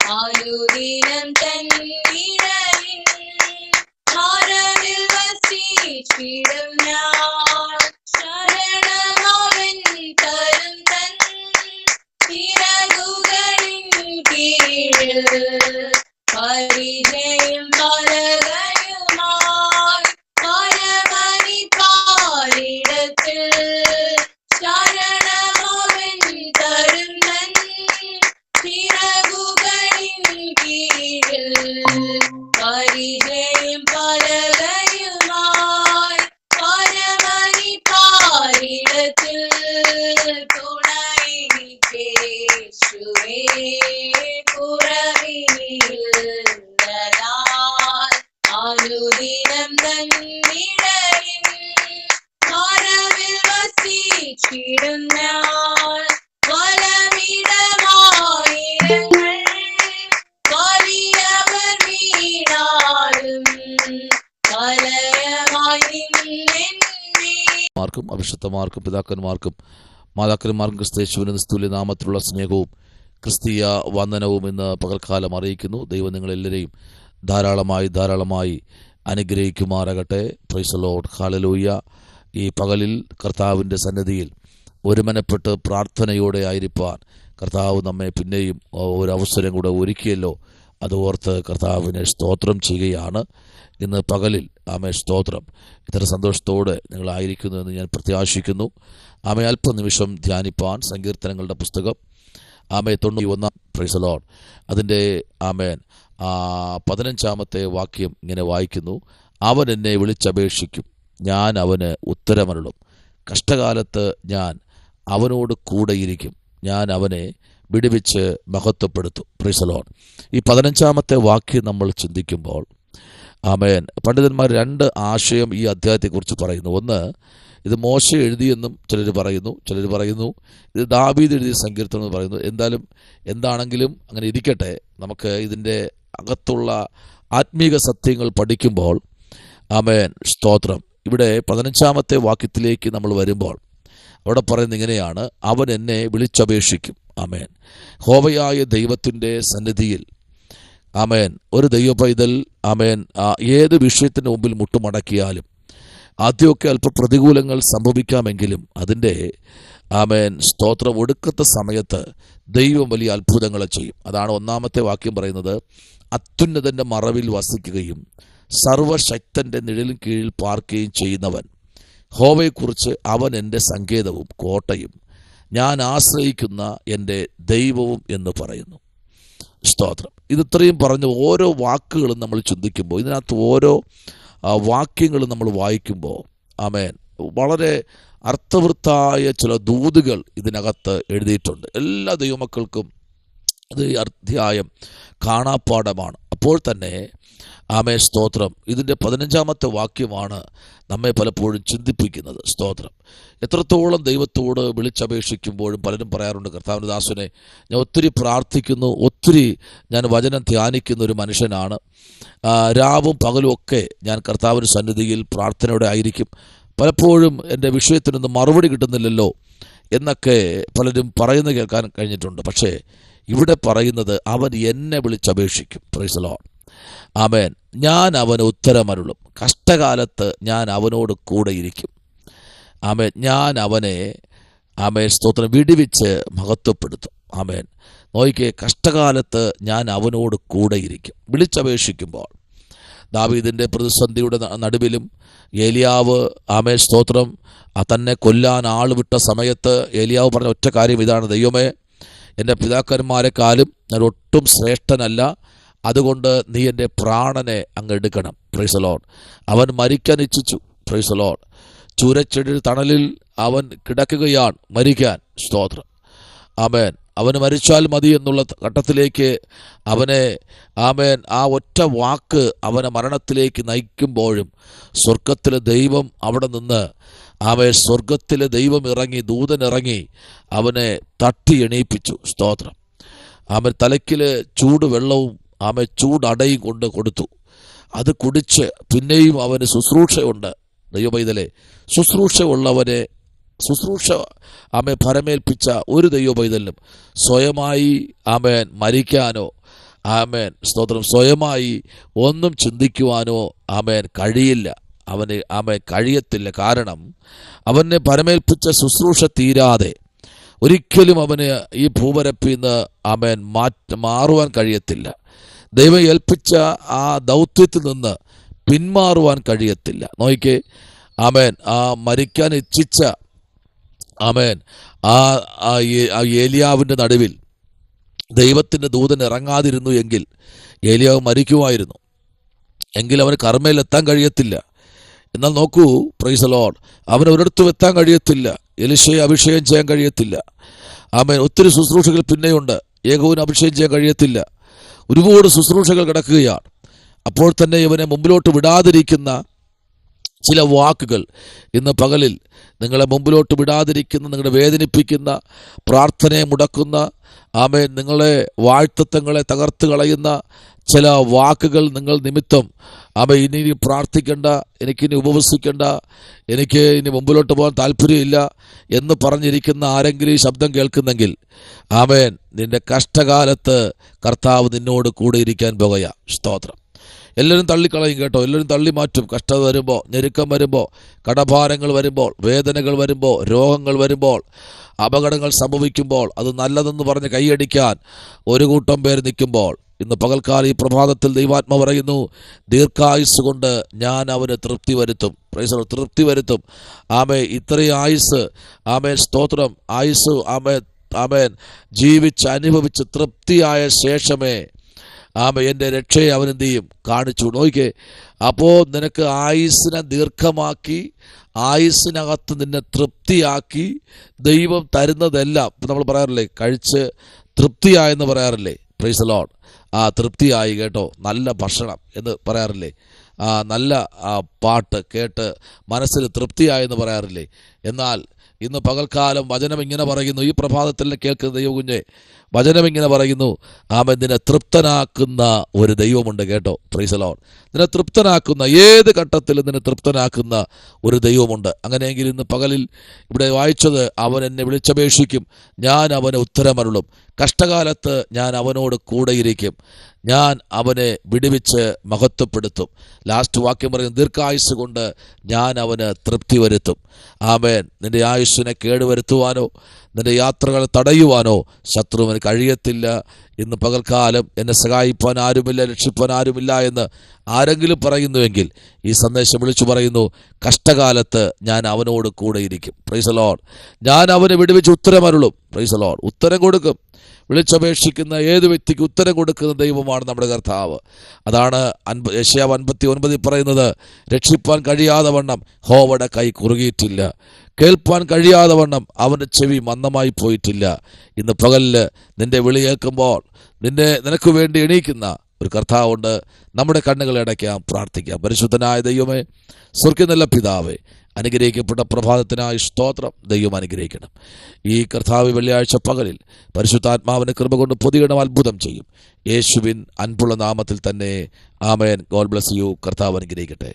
ആയുദിനം തന്നിടലിൻ മറവിൽ വസിച്ചിടും ഞാൻ. ശരണമവൻ തരും തൻ ചിറകുകളിൻ കീഴിൽ പരിചയം പലകയുമായി പരമനി പാരിടത്തിൽ. ശരണമവൻ തരും തൻ ചിറകുകളിൻ കീഴിൽ പരിചയം പലകയുമായി പരമനി പാരിടത്തിൽ. തുണയിനിക്കേശുവേ കുറവിനില്ലതാൽ അനുദിനം തന്നിടലിൻ മറവിൽ വസിച്ചിടും ഞാൻ. വലമിടമായിരങ്ങൾ വലിയവർ വീണാലും വലയമായി നിന്നെന്നെ. മാർക്കും അഭിഷിക്തമാർക്കും പിതാക്കന്മാർക്കും മാതാക്കന്മാർക്കും ക്രിസ്തയേശുവിന്റെ നിസ്തുല്യ നാമത്തിലുള്ള സ്നേഹവും ക്രിസ്തീയ വന്ദനവും ഇന്ന് പകൽക്കാലം അറിയിക്കുന്നു. ദൈവം നിങ്ങളെല്ലാവരെയും ധാരാളമായി അനുഗ്രഹിക്കുമാറാകട്ടെ. Price the Lord. ഹല്ലേലൂയ. ഈ പകലിൽ കർത്താവിൻ്റെ സന്നിധിയിൽ ഒരുമനപ്പെട്ട് പ്രാർത്ഥനയോടെ ആയിരിക്കാൻ കർത്താവ് നമ്മെ പിന്നെയും ഒരവസരം കൂടെ ഒരുക്കിയല്ലോ. അതോർത്ത് കർത്താവിനെ സ്തോത്രം ചെയ്യുകയാണ് ഇന്ന് പകലിൽ. ആമേ സ്തോത്രം. ഇത്ര സന്തോഷത്തോടെ നിങ്ങളായിരിക്കുന്നു എന്ന് ഞാൻ പ്രത്യാശിക്കുന്നു. ആമേ അല്പനിമിഷം ധ്യാനിപ്പാൻ സങ്കീർത്തനങ്ങളുടെ പുസ്തകം 91 പ്രൈസ് ദി ലോർഡ് അതിൻ്റെ ആമേൻ 15-ാമത്തെ വാക്യം ഇങ്ങനെ വായിക്കുന്നു. അവൻ എന്നെ വിളിച്ചപേക്ഷിക്കും, ഞാൻ അവന് ഉത്തരമരുളും. കഷ്ടകാലത്ത് ഞാൻ അവനോട് കൂടെയിരിക്കും, ഞാൻ അവനെ വിടുവിച്ച് മഹത്വപ്പെടുത്തും. Praise the Lord. ഈ 15-ാമത്തെ വാക്യം നമ്മൾ ചിന്തിക്കുമ്പോൾ ആമേൻ പണ്ഡിതന്മാർ 2 ആശയം ഈ അധ്യായത്തെക്കുറിച്ച് പറയുന്നു. ഒന്ന്, ഇത് മോശ എഴുതിയെന്നും ചിലർ പറയുന്നു ഇത് ദാവീദ് എഴുതിയ സങ്കീർത്തനം എന്ന് പറയുന്നു. എന്താണെങ്കിലും അങ്ങനെ ഇരിക്കട്ടെ. നമുക്ക് ഇതിൻ്റെ അകത്തുള്ള ആത്മീക സത്യങ്ങൾ പഠിക്കുമ്പോൾ ആമേൻ സ്തോത്രം. ഇവിടെ 15-ാമത്തെ വാക്യത്തിലേക്ക് നമ്മൾ വരുമ്പോൾ അവിടെ പറയുന്നത് ഇങ്ങനെയാണ്: അവൻ എന്നെ വിളിച്ചപേക്ഷിക്കും. ആമേൻ. യഹോവയായ ദൈവത്തിൻ്റെ സന്നിധിയിൽ ആമേൻ ഒരു ദൈവ പൈതൽ ആമേൻ ഏത് വിഷയത്തിന് മുമ്പിൽ മുട്ടുമടക്കിയാലും ആദ്യമൊക്കെ അല്പ പ്രതികൂലങ്ങൾ സംഭവിക്കാമെങ്കിലും അതിൻ്റെ ആമേൻ സ്തോത്രം ഒടുക്കത്തെ സമയത്ത് ദൈവം വലിയ അത്ഭുതങ്ങളെ ചെയ്യും. അതാണ് 1-ാമത്തെ വാക്യം പറയുന്നത്: അത്യുന്നതൻ്റെ മറവിൽ വസിക്കുകയും സർവശക്തൻ്റെ നിഴലിൻ കീഴിൽ പാർക്കുകയും ചെയ്യുന്നവൻ യഹോവയെക്കുറിച്ച് അവൻ എൻ്റെ സങ്കേതവും കോട്ടയും ഞാൻ ആശ്രയിക്കുന്ന എൻ്റെ ദൈവവും എന്ന് പറയുന്നു. സ്തോത്രം. ഇതിത്രയും പറഞ്ഞ് ഓരോ വാക്കുകളും നമ്മൾ ചിന്തിക്കുമ്പോൾ, ഇതിനകത്ത് ഓരോ വാക്യങ്ങളും നമ്മൾ വായിക്കുമ്പോൾ ആമേൻ വളരെ അർത്ഥവൃത്തായ ചില ദൂതുകൾ ഇതിനകത്ത് എഴുതിയിട്ടുണ്ട്. എല്ലാ ദൈവമക്കൾക്കും ഇത് ഈ അധ്യായം കാണാപ്പാഠമാണ്. അപ്പോൾ തന്നെ ആമേ സ്തോത്രം ഇതിൻ്റെ 15-ാമത്തെ വാക്യമാണ് നമ്മെ പലപ്പോഴും ചിന്തിപ്പിക്കുന്നത്. സ്തോത്രം. എത്രത്തോളം ദൈവത്തോട് വിളിച്ചപേക്ഷിക്കുമ്പോഴും പലരും പറയാറുണ്ട്, കർത്താവിൻ്റെ ദാസനെ ഞാൻ ഒത്തിരി പ്രാർത്ഥിക്കുന്നു, ഒത്തിരി ഞാൻ വചനം ധ്യാനിക്കുന്ന ഒരു മനുഷ്യനാണ്, രാവും പകലും ഒക്കെ ഞാൻ കർത്താവിൻ്റെ സന്നിധിയിൽ പ്രാർത്ഥനയോടെ ആയിരിക്കും, പലപ്പോഴും എൻ്റെ വിഷയത്തിനൊന്നും മറുപടി കിട്ടുന്നില്ലല്ലോ എന്നൊക്കെ പലരും പറയുന്നത് കേൾക്കാൻ കഴിഞ്ഞിട്ടുണ്ട്. പക്ഷേ ഇവിടെ പറയുന്നത് അവൻ എന്നെ വിളിച്ചപേക്ഷിക്കും. Praise the Lord. ആമേൻ. ഞാൻ അവന് ഉത്തരമരുളും. കഷ്ടകാലത്ത് ഞാൻ അവനോട് കൂടെ ഇരിക്കും. ആമേൻ. ഞാൻ അവനെ ആമേൻ സ്തോത്രം വിടുവിച്ച് മഹത്വപ്പെടുത്തും. ആമേൻ. നോക്കിക്കേ, കഷ്ടകാലത്ത് ഞാൻ അവനോട് കൂടെ ഇരിക്കും. വിളിച്ചപേക്ഷിക്കുമ്പോൾ ദാവീദിൻ്റെ പ്രതിസന്ധിയുടെ നടുവിലും ഏലിയാവ് ആമേൻ സ്തോത്രം തന്നെ കൊല്ലാൻ ആൾ വിട്ട സമയത്ത് ഏലിയാവ് പറഞ്ഞ ഒറ്റ കാര്യം ഇതാണ്: ദൈവമേ, എൻ്റെ പിതാക്കന്മാരെക്കാളും ഞാൻ ഒട്ടും ശ്രേഷ്ഠനല്ല, അതുകൊണ്ട് നീ എൻ്റെ പ്രാണനെ അങ്ങ് എടുക്കണം. Praise the Lord. അവൻ മരിക്കാൻ ഇച്ഛിച്ചു. Praise the Lord. ചൂരച്ചെടിയുടെ തണലിൽ അവൻ കിടക്കുകയാണ് മരിക്കാൻ. സ്തോത്രം. ആമേൻ. അവന് മരിച്ചാൽ മതി എന്നുള്ള ഘട്ടത്തിലേക്ക് അവനെ ആമേൻ ആ ഒറ്റ വാക്ക് അവനെ മരണത്തിലേക്ക് നയിക്കുമ്പോഴും സ്വർഗത്തിലെ ദൈവം അവിടെ നിന്ന് ആമേൻ സ്വർഗത്തിലെ ദൈവം ഇറങ്ങി, ദൂതൻ ഇറങ്ങി അവനെ തട്ടി എണീപ്പിച്ചു. സ്തോത്രം. ആമേൻ തലയ്ക്കിൽ ചൂടുവെള്ളവും ആമേൻ ചൂടടയും കൊണ്ട് കൊടുത്തു. അത് കുടിച്ച് പിന്നെയും അവന് ശുശ്രൂഷയുണ്ട്. ദൈവപൈതലെ, ശുശ്രൂഷ ഉള്ളവനെ ശുശ്രൂഷ ആമേൻ ഫലമേൽപ്പിച്ച ഒരു ദൈവ പൈതലിനും സ്വയമായി ആമേൻ മരിക്കാനോ ആമേൻ സ്തോത്രം സ്വയമായി ഒന്നും ചിന്തിക്കുവാനോ ആമേൻ കഴിയില്ല. ആമേൻ കഴിയത്തില്ല. കാരണം അവനെ ഫലമേൽപ്പിച്ച ശുശ്രൂഷ തീരാതെ ഒരിക്കലും അവന് ഈ ഭൂപരപ്പിൽ നിന്ന് ആമേൻ മാറുവാൻ കഴിയത്തില്ല. ദൈവം ഏൽപ്പിച്ച ആ ദൗത്യത്തിൽ നിന്ന് പിന്മാറുവാൻ കഴിയത്തില്ല. നോക്കിക്കേ, ആമേൻ മരിക്കാൻ ഇച്ഛിച്ച ആമേൻ ഏലിയാവിൻ്റെ നടുവിൽ ദൈവത്തിൻ്റെ ദൂതൻ ഇറങ്ങാതിരുന്നു എങ്കിൽ ഏലിയാവ് മരിക്കുമായിരുന്നു. എങ്കിൽ അവന് കർമ്മയിലെത്താൻ കഴിയത്തില്ല. എന്നാൽ നോക്കൂ, പ്രൈസ് ദി ലോർഡ്, അവന് ഒരിടത്തും എത്താൻ കഴിയത്തില്ല. എലീശയെ അഭിഷേകം ചെയ്യാൻ കഴിയത്തില്ല. ആമേൻ ഒത്തിരി ശുശ്രൂഷകൾ പിന്നെയുണ്ട്. യേഹൂവിനെ അഭിഷേകം ചെയ്യാൻ കഴിയത്തില്ല. ഒരുപാട് ശുശ്രൂഷകൾ കിടക്കുകയാണ്. അപ്പോൾ തന്നെ ഇവനെ മുമ്പിലോട്ട് വിടാതിരിക്കുന്ന ചില വാക്കുകൾ ഇന്ന് പകലിൽ നിങ്ങളെ മുമ്പിലോട്ട് വിടാതിരിക്കുന്ന, നിങ്ങളെ വേദനിപ്പിക്കുന്ന, പ്രാർത്ഥനയെ മുടക്കുന്ന, ആമേൻ നിങ്ങളെ വാഴ്ത്തത്വങ്ങളെ തകർത്ത് കളയുന്ന ചില വാക്കുകൾ നിങ്ങൾ നിമിത്തം ആമേൻ ഇനി പ്രാർത്ഥിക്കേണ്ട, എനിക്കിനി ഉപവസിക്കേണ്ട, എനിക്ക് ഇനി മുമ്പിലോട്ട് പോകാൻ താല്പര്യമില്ല എന്ന് പറഞ്ഞിരിക്കുന്ന ആരെങ്കിലും ഈ ശബ്ദം കേൾക്കുന്നെങ്കിൽ ആമേൻ നിന്റെ കഷ്ടകാലത്ത് കർത്താവ് നിന്നോട് കൂടെ ഇരിക്കാൻ പോകുകയാ. സ്തോത്രം. എല്ലാവരും തള്ളിക്കളയും കേട്ടോ. എല്ലാവരും തള്ളി മാറ്റും. കഷ്ടത വരുമ്പോൾ, ഞെരുക്കം വരുമ്പോൾ, കടഭാരങ്ങൾ വരുമ്പോൾ, വേദനകൾ വരുമ്പോൾ, രോഗങ്ങൾ വരുമ്പോൾ, അപകടങ്ങൾ സംഭവിക്കുമ്പോൾ അത് നല്ലതെന്ന് പറഞ്ഞ് കൈയടിക്കാൻ ഒരു കൂട്ടം പേര് നിൽക്കുമ്പോൾ ഇന്ന് പകൽക്കാലം ഈ പ്രഭാതത്തിൽ ദൈവാത്മ പറയുന്നു, ദീർഘായുസ് കൊണ്ട് ഞാൻ അവന് തൃപ്തി വരുത്തും. പ്രൈസ് തൃപ്തി വരുത്തും. ആമേൻ ഇത്രയും ആയുസ്, ആമേൻ സ്തോത്രം, ആയുസ് ആമേൻ ജീവിച്ച് അനുഭവിച്ച് തൃപ്തിയായ ശേഷമേ ആമേൻ എൻ്റെ രക്ഷയെ അവനെന്ത് ചെയ്യും? കാണിച്ചു. നോക്കിക്കേ, അപ്പോൾ നിനക്ക് ആയുസ്സിനെ ദീർഘമാക്കി, ആയുസ്സിനകത്ത് നിന്നെ തൃപ്തിയാക്കി ദൈവം തരുന്നതെല്ലാം നമ്മൾ പറയാറില്ലേ, കഴിച്ച് തൃപ്തിയായെന്ന് പറയാറില്ലേ? Praise the Lord. തൃപ്തിയായി കേട്ടോ, നല്ല ഭക്ഷണം എന്ന് പറയാറില്ലേ? നല്ല പാട്ട് കേട്ട് മനസ്സിൽ തൃപ്തിയായെന്ന് പറയാറില്ലേ? എന്നാൽ ഇന്ന് പകൽക്കാലം വചനം ഇങ്ങനെ പറയുന്നു, ഈ പ്രഭാതത്തിൽ കേൾക്കുന്ന ദൈവകുഞ്ഞെ, വചനം ഇങ്ങനെ പറയുന്നു, ആമേൻ നിന്നെ തൃപ്തനാക്കുന്ന ഒരു ദൈവമുണ്ട് കേട്ടോ. Price the Lord. നിന്നെ തൃപ്തനാക്കുന്ന, ഏത് ഘട്ടത്തിലും നിന്നെ തൃപ്തനാക്കുന്ന ഒരു ദൈവമുണ്ട്. അങ്ങനെയെങ്കിൽ ഇന്ന് പകലിൽ ഇവിടെ വായിച്ചത്, അവൻ എന്നെ വിളിച്ചപേക്ഷിക്കും, ഞാൻ അവന് ഉത്തരമരുളും, കഷ്ടകാലത്ത് ഞാൻ അവനോട് കൂടെയിരിക്കും, ഞാൻ അവനെ വിടുവിച്ച് മഹത്വപ്പെടുത്തും. ലാസ്റ്റ് വാക്യം പറയും, ദീർഘായുസ് കൊണ്ട് ഞാൻ അവന് തൃപ്തി വരുത്തും. ആമേൻ. നിന്റെ ആയുസ്സിനെ കേടുവരുത്തുവാനോ നിന്റെ യാത്രകൾ തടയുവാനോ ശത്രുവിന് കഴിയത്തില്ല. ഇന്ന് പകൽക്കാലം എന്നെ സഹായിപ്പാൻ ആരുമില്ല, രക്ഷിപ്പാൻ ആരുമില്ല എന്ന് ആരെങ്കിലും പറയുന്നുവെങ്കിൽ ഈ സന്ദേശം വിളിച്ചു പറയുന്നു, കഷ്ടകാലത്ത് ഞാൻ അവനോട് കൂടെയിരിക്കും. Price the Lord. ഞാൻ അവനെ വിടുവിച്ച് ഉത്തരമരുളും. Praise the Lord. ഉത്തരം കൊടുക്കും. വിളിച്ചപേക്ഷിക്കുന്ന ഏത് വ്യക്തിക്ക് ഉത്തരം കൊടുക്കുന്ന ദൈവമാണ് നമ്മുടെ കർത്താവ്. അതാണ് യെശയ്യാവ് 59 പറയുന്നത്, രക്ഷിപ്പാൻ കഴിയാതെ വണ്ണം യഹോവയുടെ കൈ കുറുകിയിട്ടില്ല, കേൾപ്പാൻ കഴിയാതെ വണ്ണം അവൻ്റെ ചെവി മന്ദമായി പോയിട്ടില്ല. ഇന്ന് പകലിൽ നിന്റെ വിളി കേൾക്കുമ്പോൾ നിനക്ക് വേണ്ടി എണീക്കുന്ന ഒരു കർത്താവുണ്ട്. നമ്മുടെ കണ്ണുകൾ അടയ്ക്കാം, പ്രാർത്ഥിക്കാം. പരിശുദ്ധനായ ദൈവമേ, സ്വർഗ്ഗത്തിലുള്ള പിതാവേ, അനുഗ്രഹിക്കപ്പെട്ട പ്രഭാതത്തിനായി സ്തോത്രം. ദൈവം അനുഗ്രഹിക്കണം. ഈ കർത്താവ് വെള്ളിയാഴ്ച പകലിൽ പരിശുദ്ധാത്മാവിൻ്റെ കൃപ കൊണ്ട് പൊതിയണം, അത്ഭുതം ചെയ്യും. യേശുവിൻ അൻപുള്ള നാമത്തിൽ തന്നെ ആമേൻ. God bless you. കർത്താവ് അനുഗ്രഹിക്കട്ടെ.